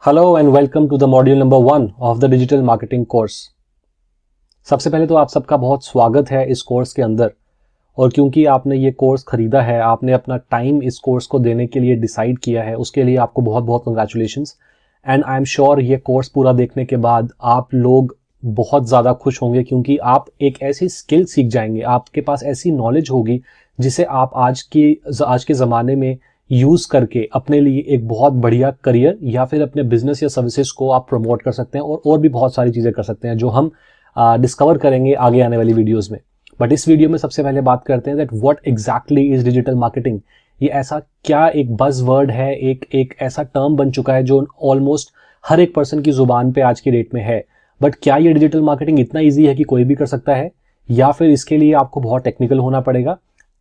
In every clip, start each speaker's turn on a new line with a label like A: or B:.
A: Hello and welcome to the module number 1 of the digital marketing course. सबसे पहले तो आप सबका बहुत स्वागत है इस कोर्स के अंदर। और क्योंकि आपने ये कोर्स खरीदा है, आपने अपना टाइम इस कोर्स को देने के लिए डिसाइड किया है, उसके लिए आपको बहुत बहुत congratulations. And I am sure ये कोर्स पूरा देखने के बाद आप लोग बहुत ज़्यादा खुश होंगे, क्योंकि आप एक ऐसी स्किल सीख जाएंगे, आपके पास ऐसी नॉलेज होगी जिसे आप आज के ज़माने में यूज करके अपने लिए एक बहुत बढ़िया करियर या फिर अपने बिजनेस या सर्विसेज को आप प्रमोट कर सकते हैं और भी बहुत सारी चीजें कर सकते हैं जो हम डिस्कवर करेंगे आगे आने वाली वीडियोस में। बट इस वीडियो में सबसे पहले बात करते हैं that what exactly is digital marketing. ये ऐसा क्या एक बज वर्ड है, एक ऐसा टर्म बन चुका है जो ऑलमोस्ट हर एक पर्सन की जुबान पे आज की डेट में है। बट क्या ये डिजिटल मार्केटिंग इतना ईजी है कि कोई भी कर सकता है, या फिर इसके लिए आपको बहुत टेक्निकल होना पड़ेगा?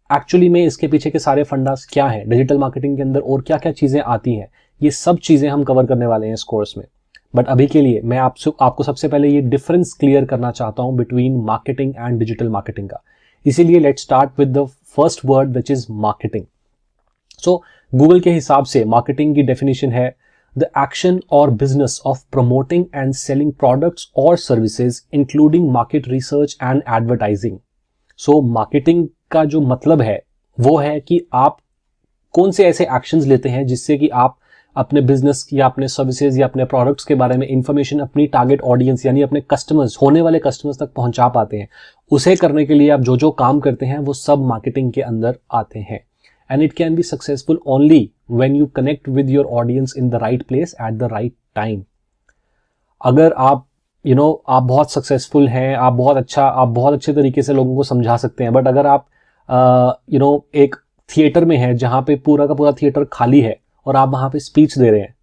A: एक्चुअली में इसके पीछे के सारे फंडास क्या हैं डिजिटल मार्केटिंग के अंदर और क्या क्या चीजें आती हैं, ये सब चीजें हम कवर करने वाले हैं इस कोर्स में। बट अभी के लिए मैं आपको सबसे पहले ये डिफरेंस क्लियर करना चाहता हूं between marketing and digital marketing का। इसीलिए let's start with the first word which is marketing. So Google के हिसाब से मार्केटिंग की डेफिनेशन है द एक्शन और business of promoting and selling products और services including market research and advertising. So marketing का जो मतलब है वो है कि आप कौन से ऐसे एक्शंस लेते हैं जिससे कि आप अपने बिजनेस या अपने सर्विसेज या अपने प्रोडक्ट्स के बारे में इंफॉर्मेशन अपनी टारगेट ऑडियंस यानी अपने कस्टमर्स, होने वाले कस्टमर्स तक पहुंचा पाते हैं। उसे करने के लिए आप जो जो काम करते हैं वो सब मार्केटिंग के अंदर आते हैं। And it can be successful only when you connect with your audience in the right place at the right time. अगर आप आप बहुत सक्सेसफुल हैं, आप बहुत अच्छे तरीके से लोगों को समझा सकते हैं, बट अगर आप एक थिएटर में है जहां पे पूरा का पूरा थिएटर खाली है और आप वहां पे स्पीच दे रहे हैं,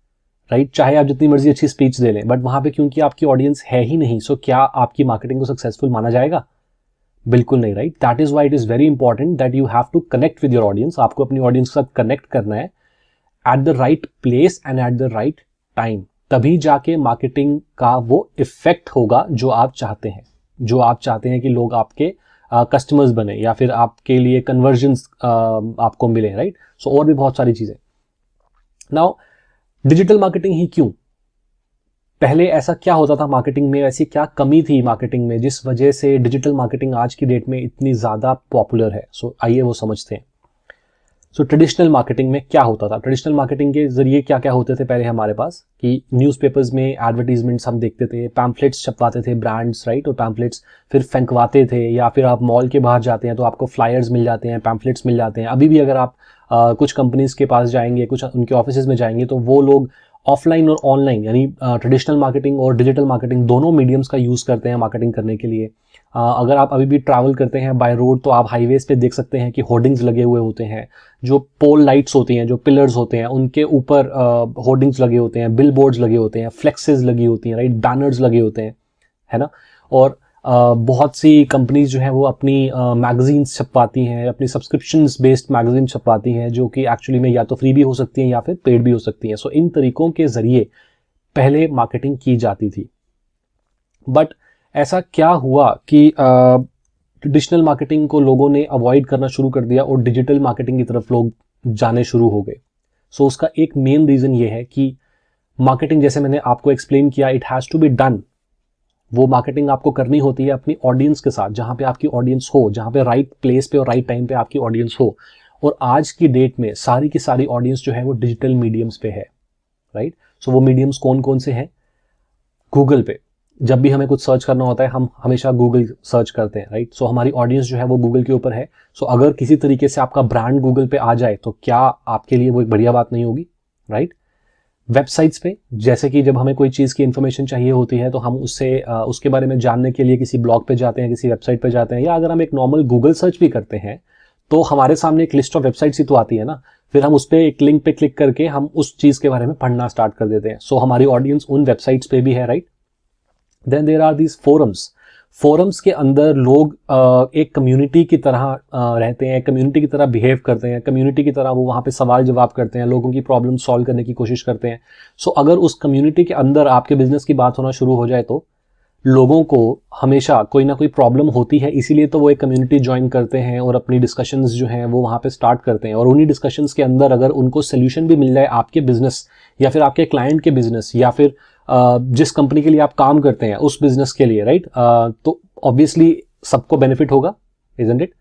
A: राइट, चाहे आप जितनी मर्जी अच्छी स्पीच दे लें, बट वहां पे क्योंकि आपकी ऑडियंस है ही नहीं, सो क्या आपकी मार्केटिंग को सक्सेसफुल माना जाएगा? बिल्कुल नहीं, right. That is why it is very important that you have to connect with your audience. आपको अपनी ऑडियंस के साथ कनेक्ट करना है at the right place and at the right time. तभी जाके मार्केटिंग का वो इफेक्ट होगा जो आप चाहते हैं कि लोग आपके कस्टमर्स बने या फिर आपके लिए कन्वर्जन्स आपको मिले, राइट। सो और भी बहुत सारी चीजें। नाउ डिजिटल मार्केटिंग ही क्यों? पहले ऐसा क्या होता था मार्केटिंग में, ऐसी क्या कमी थी मार्केटिंग में जिस वजह से डिजिटल मार्केटिंग आज की डेट में इतनी ज्यादा पॉपुलर है? सो आइए वो समझते हैं। सो ट्रेडिशनल मार्केटिंग में क्या होता था? ट्रेडिशनल मार्केटिंग के जरिए क्या क्या होते थे पहले हमारे पास कि न्यूज़पेपर्स में एडवर्टीजमेंट्स हम देखते थे, पैम्फलेट्स छपवाते थे ब्रांड्स, राइट, और पैम्फलेट्स फिर फेंकवाते थे, या फिर आप मॉल के बाहर जाते हैं तो आपको फ्लायर्स मिल जाते हैं, पैम्फलेट्स मिल जाते हैं। अभी भी अगर आप कुछ कंपनीज के पास जाएंगे, कुछ उनके ऑफिस में जाएंगे, तो वो लोग ऑफलाइन और ऑनलाइन यानी ट्रेडिशनल मार्केटिंग और डिजिटल मार्केटिंग दोनों मीडियम्स का यूज करते हैं मार्केटिंग करने के लिए। अगर आप अभी भी ट्रैवल करते हैं बाय रोड तो आप हाईवेज पे देख सकते हैं कि होर्डिंग्स लगे हुए होते हैं, जो पोल लाइट्स होती हैं, जो पिलर्स होते हैं, उनके ऊपर होर्डिंग्स लगे होते हैं, बिल बोर्ड्स लगे होते हैं, फ्लेक्सेस लगी होती हैं, राइट, बैनर्स लगे होते हैं, है ना। और बहुत सी कंपनीज जो है वो अपनी मैगजीन्स छपवाती हैं, अपनी सब्सक्रिप्शंस बेस्ड मैगजीन छपवाती हैं, जो कि एक्चुअली में या तो फ्री भी हो सकती हैं या फिर पेड भी हो सकती हैं। सो इन तरीकों के जरिए पहले मार्केटिंग की जाती थी। बट ऐसा क्या हुआ कि ट्रेडिशनल मार्केटिंग को लोगों ने अवॉइड करना शुरू कर दिया और डिजिटल मार्केटिंग की तरफ लोग जाने शुरू हो गए? सो उसका एक मेन रीजन ये है कि मार्केटिंग, जैसे मैंने आपको एक्सप्लेन किया, it has to be done. वो मार्केटिंग आपको करनी होती है अपनी ऑडियंस के साथ, जहां पे आपकी ऑडियंस हो, जहां पे राइट प्लेस पे और राइट टाइम पे आपकी ऑडियंस हो। और आज की डेट में सारी की सारी ऑडियंस जो है वो डिजिटल मीडियम्स पे है, राइट। सो वो मीडियम्स कौन कौन से हैं? गूगल पे जब भी हमें कुछ सर्च करना होता है हम हमेशा गूगल सर्च करते हैं, राइट। सो हमारी ऑडियंस जो है वो गूगल के ऊपर है। सो अगर किसी तरीके से आपका ब्रांड गूगल पे आ जाए तो क्या आपके लिए वो एक बढ़िया बात नहीं होगी, राइट। वेबसाइट्स पे, जैसे कि जब हमें कोई चीज़ की इन्फॉर्मेशन चाहिए होती है तो हम उसके बारे में जानने के लिए किसी ब्लॉग पे जाते हैं, किसी वेबसाइट पे जाते हैं, या अगर हम एक नॉर्मल गूगल सर्च भी करते हैं तो हमारे सामने एक लिस्ट ऑफ वेबसाइट्स ही तो आती है ना। फिर हम उस पर एक लिंक पे क्लिक करके हम उस चीज़ के बारे में पढ़ना स्टार्ट कर देते हैं। सो हमारी ऑडियंस उन वेबसाइट्स पे भी है, right. Then there are these forums के अंदर लोग एक कम्युनिटी की तरह रहते हैं, कम्युनिटी की तरह बिहेव करते हैं, कम्युनिटी की तरह वो वहाँ पे सवाल जवाब करते हैं, लोगों की प्रॉब्लम सॉल्व करने की कोशिश करते हैं। सो अगर उस कम्युनिटी के अंदर आपके बिजनेस की बात होना शुरू हो जाए तो लोगों को हमेशा कोई ना कोई प्रॉब्लम होती है, इसीलिए तो वो एक कम्युनिटी ज्वाइन करते हैं और अपनी डिस्कशंस जो हैं वो वहाँ पे स्टार्ट करते हैं। और उन्हीं डिस्कशंस के अंदर अगर उनको सोल्यूशन भी मिल जाए आपके बिजनेस या फिर आपके क्लाइंट के बिजनेस या फिर जिस कंपनी के लिए आप काम करते हैं उस बिजनेस के लिए, राइट, तो ऑब्वियसली सबको बेनिफिट होगा, इजंट इट।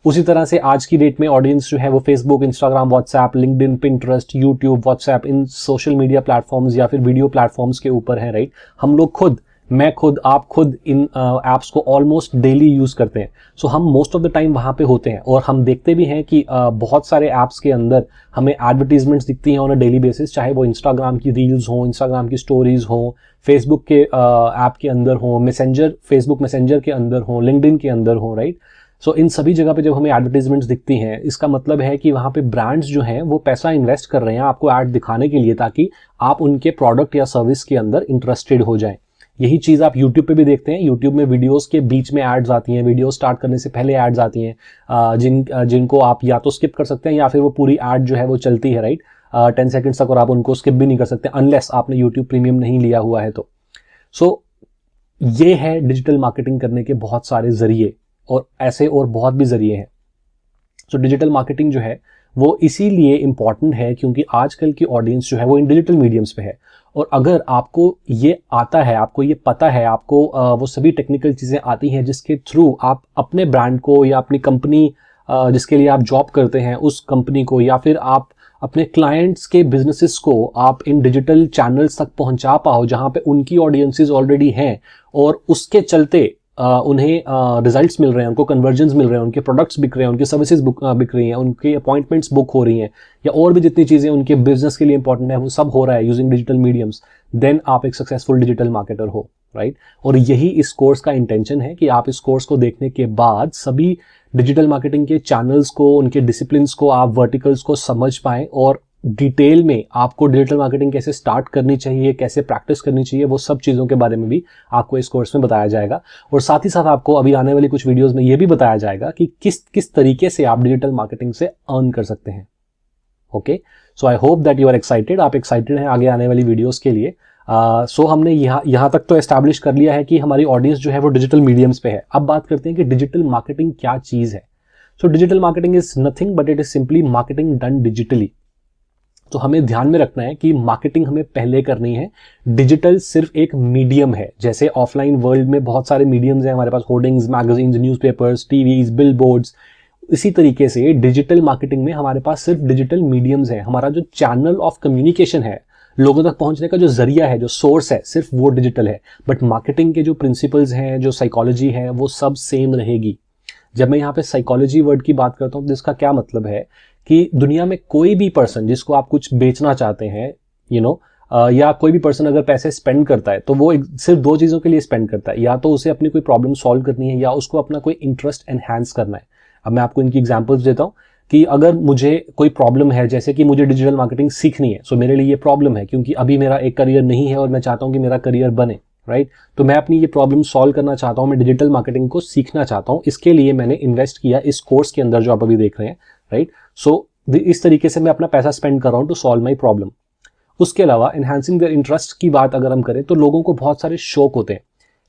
A: उसी तरह से आज की डेट में ऑडियंस जो है वो Facebook, Instagram, WhatsApp, LinkedIn, Pinterest, YouTube, WhatsApp, इन सोशल मीडिया प्लेटफॉर्म्स या फिर वीडियो प्लेटफॉर्म्स के ऊपर है, राइट। हम लोग खुद, मैं खुद, आप खुद इन एप्स को ऑलमोस्ट डेली यूज करते हैं। सो हम मोस्ट ऑफ द टाइम वहां पे होते हैं और हम देखते भी हैं कि बहुत सारे एप्स के अंदर हमें एडवर्टीजमेंट्स दिखती हैं ऑन अ डेली बेसिस, चाहे वो इंस्टाग्राम की रील्स हो, इंस्टाग्राम की स्टोरीज हो, फेसबुक के ऐप के अंदर हो, मैसेंजर, फेसबुक मैसेंजर के अंदर हो, लिंक्डइन के अंदर हो, राइट। सो इन सभी जगह पे जब हमें एडवर्टीजमेंट्स दिखती हैं, इसका मतलब है कि वहां पे ब्रांड्स जो हैं वो पैसा इन्वेस्ट कर रहे हैं आपको ऐड दिखाने के लिए, ताकि आप उनके प्रोडक्ट या सर्विस के अंदर इंटरेस्टेड हो जाएं। यही चीज आप YouTube पे भी देखते हैं। YouTube में वीडियोस के बीच में एड्स आती हैं, वीडियो स्टार्ट करने से पहले एड्स आती हैं, जिनको आप या तो स्किप कर सकते हैं या फिर वो पूरी एड जो है वो चलती है, राइट, 10 सेकंड्स तक, और आप उनको स्किप भी नहीं कर सकते अनलेस आपने YouTube प्रीमियम नहीं लिया हुआ है तो। सो ये है डिजिटल मार्केटिंग करने के बहुत सारे जरिए, और ऐसे और बहुत भी जरिए हैं। सो डिजिटल मार्केटिंग जो है वो इसीलिए इंपॉर्टेंट है क्योंकि आजकल की ऑडियंस जो है वो इन डिजिटल मीडियम्स पे है। और अगर आपको ये आता है, आपको ये पता है, आपको वो सभी टेक्निकल चीजें आती हैं जिसके थ्रू आप अपने ब्रांड को या अपनी कंपनी जिसके लिए आप जॉब करते हैं उस कंपनी को या फिर आप अपने क्लाइंट्स के बिजनेसेस को आप इन डिजिटल चैनल्स तक पहुंचा पाओ जहां पे उनकी ऑडियंसेस ऑलरेडी हैं और उसके चलते उन्हें रिजल्ट्स मिल रहे हैं, उनको कन्वर्जन्स मिल रहे हैं, उनके प्रोडक्ट्स बिक रहे हैं, उनकी सर्विसेज बिक रही हैं, उनके अपॉइंटमेंट्स बुक हो रही हैं, या और भी जितनी चीजें उनके बिजनेस के लिए इंपॉर्टेंट है वो सब हो रहा है यूजिंग डिजिटल मीडियम्स, देन आप एक सक्सेसफुल डिजिटल मार्केटर हो, राइट। और यही इस कोर्स का इंटेंशन है कि आप इस कोर्स को देखने के बाद सभी डिजिटल मार्केटिंग के चैनल्स को, उनके डिसिप्लिन्स को, आप वर्टिकल्स को समझ पाएं और डिटेल में आपको डिजिटल मार्केटिंग कैसे स्टार्ट करनी चाहिए, कैसे प्रैक्टिस करनी चाहिए, वो सब चीज़ों के बारे में भी आपको इस कोर्स में बताया जाएगा। और साथ ही साथ आपको अभी आने वाली कुछ वीडियोस में ये भी बताया जाएगा कि किस किस तरीके से आप डिजिटल मार्केटिंग से अर्न कर सकते हैं। Okay, so I hope that you are excited, आप एक्साइटेड हैं आगे आने वाली वीडियोस के लिए। सो हमने यहाँ तक तो एस्टैब्लिश कर लिया है कि हमारी ऑडियंस जो है वो डिजिटल मीडियम्स पे है। अब बात करते हैं कि डिजिटल मार्केटिंग क्या चीज़ है। So digital marketing is nothing but it is simply marketing done digitally. तो हमें ध्यान में रखना है कि मार्केटिंग हमें पहले करनी है, डिजिटल सिर्फ एक मीडियम है। जैसे ऑफलाइन वर्ल्ड में बहुत सारे मीडियम्स हैं हमारे पास, hoardings, magazines, newspapers, TVs, billboards, इसी तरीके से डिजिटल मार्केटिंग में हमारे पास सिर्फ डिजिटल मीडियम्स हैं। हमारा जो चैनल ऑफ कम्युनिकेशन है, लोगों तक पहुंचने का जो जरिया है, जो सोर्स है, सिर्फ वो डिजिटल है। बट मार्केटिंग के जो प्रिंसिपल्स हैं, जो साइकोलॉजी है, वो सब सेम रहेगी। जब मैं यहाँ पे साइकोलॉजी वर्ड की बात करता हूँ तो इसका क्या मतलब है कि दुनिया में कोई भी पर्सन जिसको आप कुछ बेचना चाहते हैं, या कोई भी पर्सन अगर पैसे स्पेंड करता है तो वो सिर्फ दो चीज़ों के लिए स्पेंड करता है, या तो उसे अपनी कोई प्रॉब्लम सॉल्व करनी है या उसको अपना कोई इंटरेस्ट एनहांस करना है। अब मैं आपको इनकी एग्जांपल्स देता हूँ कि अगर मुझे कोई प्रॉब्लम है, जैसे कि मुझे डिजिटल मार्केटिंग सीखनी है, सो मेरे लिए ये प्रॉब्लम है क्योंकि अभी मेरा एक करियर नहीं है और मैं चाहता हूँ कि मेरा करियर बने, राइट। तो मैं अपनी ये प्रॉब्लम सॉल्व करना चाहता हूँ, मैं डिजिटल मार्केटिंग को सीखना चाहता हूँ, इसके लिए मैंने इन्वेस्ट किया इस कोर्स के अंदर जो आप अभी देख रहे हैं, राइट। सो इस तरीके से मैं अपना पैसा स्पेंड कर रहा हूँ टू सॉल्व माई प्रॉब्लम। उसके अलावा एनहांसिंग देयर इंटरेस्ट की बात अगर हम करें तो लोगों को बहुत सारे शौक होते हैं।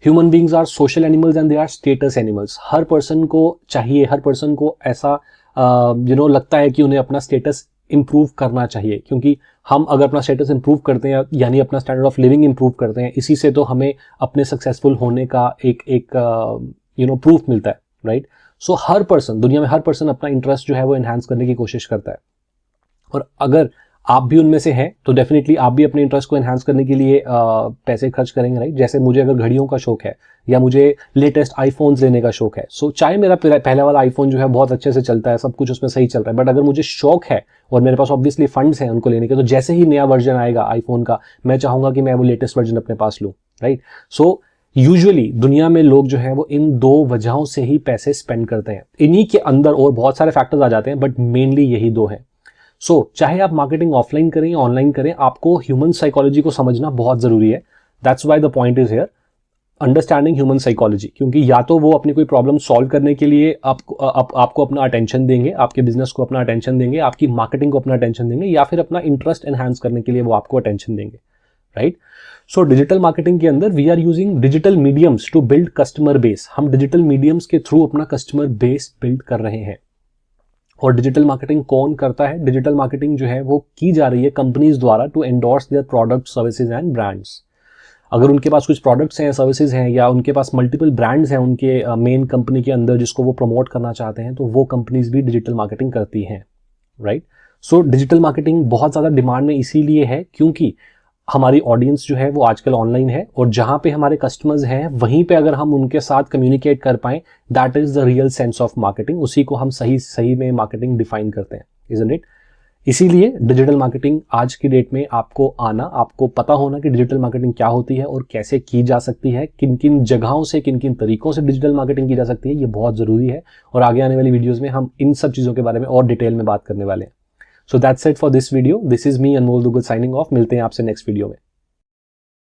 A: Human beings are social animals and they are status animals. हर पर्सन को चाहिए, हर पर्सन को ऐसा लगता है कि उन्हें अपना स्टेटस इंप्रूव करना चाहिए, क्योंकि हम अगर अपना स्टेटस इंप्रूव करते हैं यानी अपना स्टैंडर्ड ऑफ लिविंग इंप्रूव करते हैं, इसी से तो हमें अपने सक्सेसफुल होने का एक प्रूफ मिलता है, राइट। सो हर पर्सन, दुनिया में हर पर्सन अपना इंटरेस्ट जो है वो एनहांस करने की कोशिश करता है। और अगर आप भी उनमें से हैं तो डेफिनेटली आप भी अपने इंटरेस्ट को एनहांस करने के लिए पैसे खर्च करेंगे, राइट। जैसे मुझे अगर घड़ियों का शौक है या मुझे लेटेस्ट आईफोन्स लेने का शौक है, सो चाहे मेरा पहला वाला आईफोन जो है बहुत अच्छे से चलता है, सब कुछ उसमें सही चल रहा है, बट अगर मुझे शौक है और मेरे पास ऑब्वियसली फंड्स हैं उनको लेने के, तो जैसे ही नया वर्जन आएगा आईफोन का, मैं चाहूंगा कि मैं वो लेटेस्ट वर्जन अपने पास लूँ, राइट। सो यूजुअली दुनिया में लोग जो है वो इन दो वजहों से ही पैसे स्पेंड करते हैं। इन्हीं के अंदर और बहुत सारे फैक्टर्स आ जाते हैं, बट मेनली यही दो हैं। सो चाहे आप मार्केटिंग ऑफलाइन करें या ऑनलाइन करें, आपको ह्यूमन साइकोलॉजी को समझना बहुत जरूरी है। That's why the point is here, understanding human psychology. क्योंकि या तो वो अपनी कोई प्रॉब्लम सॉल्व करने के लिए आपको अपना अटेंशन देंगे, आपके बिजनेस को अपना अटेंशन देंगे, आपकी मार्केटिंग को अपना अटेंशन देंगे, या फिर अपना इंटरेस्ट एनहांस करने के लिए वो आपको अटेंशन देंगे, राइट। सो डिजिटल मार्केटिंग के अंदर we are using digital mediums to build customer base. हम डिजिटल मीडियम्स के थ्रू अपना कस्टमर बेस बिल्ड कर रहे हैं। और डिजिटल मार्केटिंग कौन करता है? डिजिटल मार्केटिंग जो है वो की जा रही है कंपनीज द्वारा to endorse their product, services and brands. अगर उनके पास कुछ प्रोडक्ट्स हैं, सर्विसेज हैं, या उनके पास मल्टीपल ब्रांड्स हैं उनके मेन कंपनी के अंदर जिसको वो प्रमोट करना चाहते हैं, तो वो कंपनीज भी डिजिटल मार्केटिंग करती हैं, राइट। सो डिजिटल मार्केटिंग बहुत ज़्यादा डिमांड में इसीलिए है क्योंकि हमारी ऑडियंस जो है वो आजकल ऑनलाइन है, और जहां पे हमारे कस्टमर्स हैं वहीं पे अगर हम उनके साथ कम्युनिकेट कर पाएं, that is the real sense of marketing. उसी को हम सही में मार्केटिंग डिफाइन करते हैं, इजंट इट। इसीलिए डिजिटल मार्केटिंग आज की डेट में आपको पता होना कि डिजिटल मार्केटिंग क्या होती है और कैसे की जा सकती है, किन किन जगहों से, किन किन तरीकों से डिजिटल मार्केटिंग की जा सकती है, ये बहुत ज़रूरी है। और आगे आने वाली वीडियोज़ में हम इन सब चीज़ों के बारे में और डिटेल में बात करने वाले हैं। So that's it for this video. This is me Anmol Duggal signing off. मिलते हैं आपसे नेक्स्ट वीडियो में।